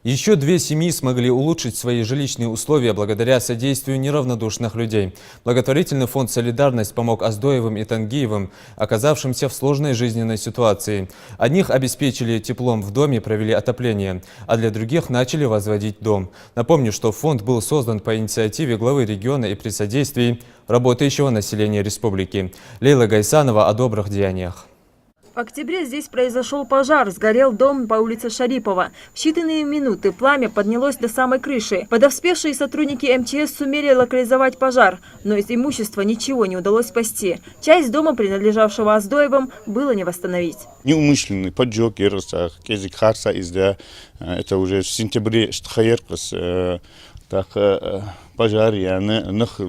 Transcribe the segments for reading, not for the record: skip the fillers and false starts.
Еще две семьи смогли улучшить свои жилищные условия благодаря содействию неравнодушных людей. Благотворительный фонд «Солидарность» помог Оздоевым и Тангиевым, оказавшимся в сложной жизненной ситуации. Одних обеспечили теплом в доме, провели отопление, а для других начали возводить дом. Напомню, что фонд был создан по инициативе главы региона и при содействии работающего населения республики. Лейла Гайсанова о добрых деяниях. В октябре здесь произошел пожар, сгорел дом по улице Шарипова. В считанные минуты пламя поднялось до самой крыши. Подоспевшие сотрудники МЧС сумели локализовать пожар, но из имущества ничего не удалось спасти. Часть дома, принадлежавшего Оздоевым, было не восстановить. Неумышленный поджог, это уже в сентябре, пожар,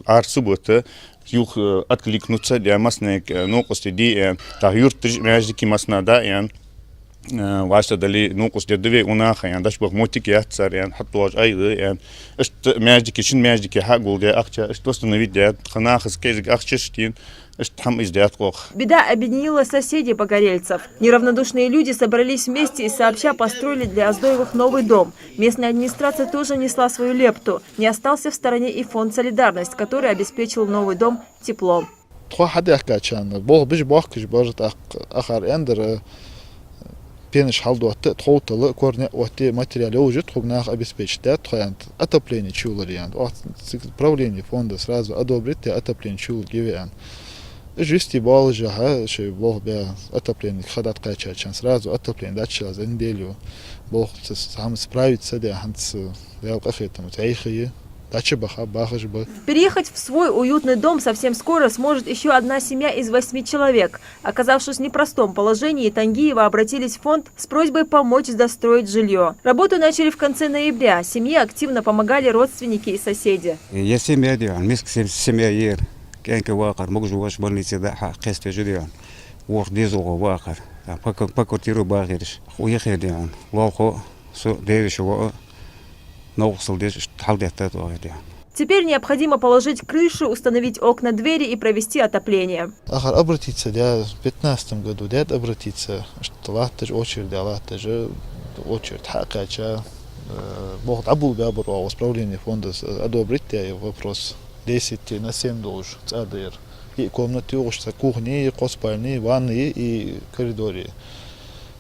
арсубота. Юх откликнуться для масnek нокости ди та юртж мяждики маснада ян ваша дали нокости две унаха ян дашбах мотик яцар ян хаттуаж айды ян эст мяждики шин мяждики хагул де акча эст восстановить де ханахс кезик акчештин эст хам издят кох. Беда объединила соседей погорельцев. Неравнодушные люди собрались вместе и сообща построили для Оздоевых новый дом. Местная администрация тоже внесла свою лепту. Не остался в стороне и фонд «Солидарность», который обеспечил новый дом теплом. Пенеш халдуатты тхоуталы корне отте материалы уже тхогнах обеспечить отопление чулариан. Правление фонда сразу одобрит отопление чул гивиан. Жюсти бал жаха, что бог бя отопление хадат качачан сразу отопление дача за неделю. Бог сам справится, да ханц ялкахетам тайхи. Переехать в свой уютный дом совсем скоро сможет еще одна семья из 8 человек. Оказавшись в непростом положении, Тангиевы обратились в фонд с просьбой помочь достроить жилье. Работу начали в конце ноября. Семье активно помогали родственники и соседи. Теперь необходимо положить крышу, установить окна, двери и провести отопление. Обратиться, в 2015 году, обратиться, что латыш очередь, очередь хакача, бог абул бябуру, исправление фонда одобрить вопрос 10 на 7 душ, цадыр. И комнаты, кухни, спальни, ванны и коридоры.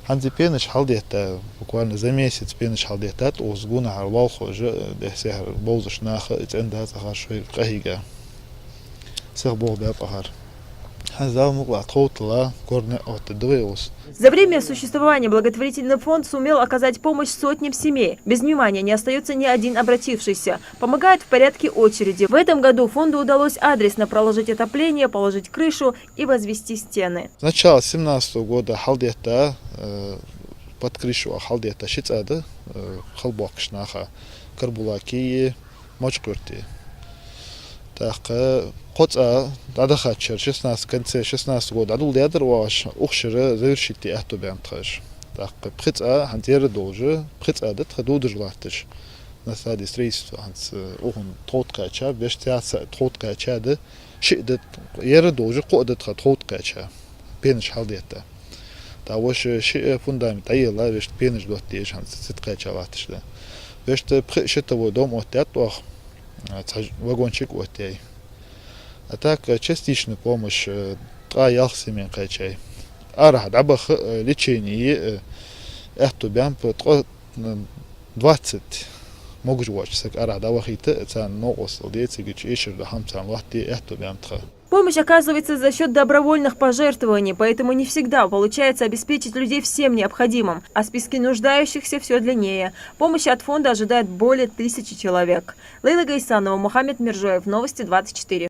Ханзи пенеш халдета буквально за месяц пенеш халдетат озгуна харвалхо же десер болзаш наха это захар шой кахига сер бог бапахар хаза мугла тхотла корне от двеус. За время существования благотворительный фонд сумел оказать помощь сотням семей. Без внимания не остается ни один обратившийся. Помогает в порядке очереди. В этом году фонду удалось адресно проложить отопление, положить крышу и возвести стены. С начала 2017 года халдета под крышу халдета шицада халбакшнаха карбулаки мочкурти. Так, коца дадахачер 16 конце 16 года адул ядер ваш ухшира завершить это бянтаж. Так, прица хантер тоже прица дат хадуд жлатыш. На стадии строительства ханс ухун тоткача бештяса тоткача да шидет ер тоже кодет тоткача пенш халдета. Та ваш ши фундамент айла веш пенш дотеш ханс ситкача латышда. Веш шитово дом отят вах вагончик отей. А так частичную помощь троих семей качай. Арах дабах лечение эхтубян по 20 могут watch арах дабах это цан ногосл детсигич ещё до хамцан вахти эхтубян тра. Помощь оказывается за счет добровольных пожертвований, поэтому не всегда получается обеспечить людей всем необходимым, а списки нуждающихся все длиннее. Помощи от фонда ожидает более 1000 человек. Лейла Гайсанова, Мухаммед Миржоев, Новости 24.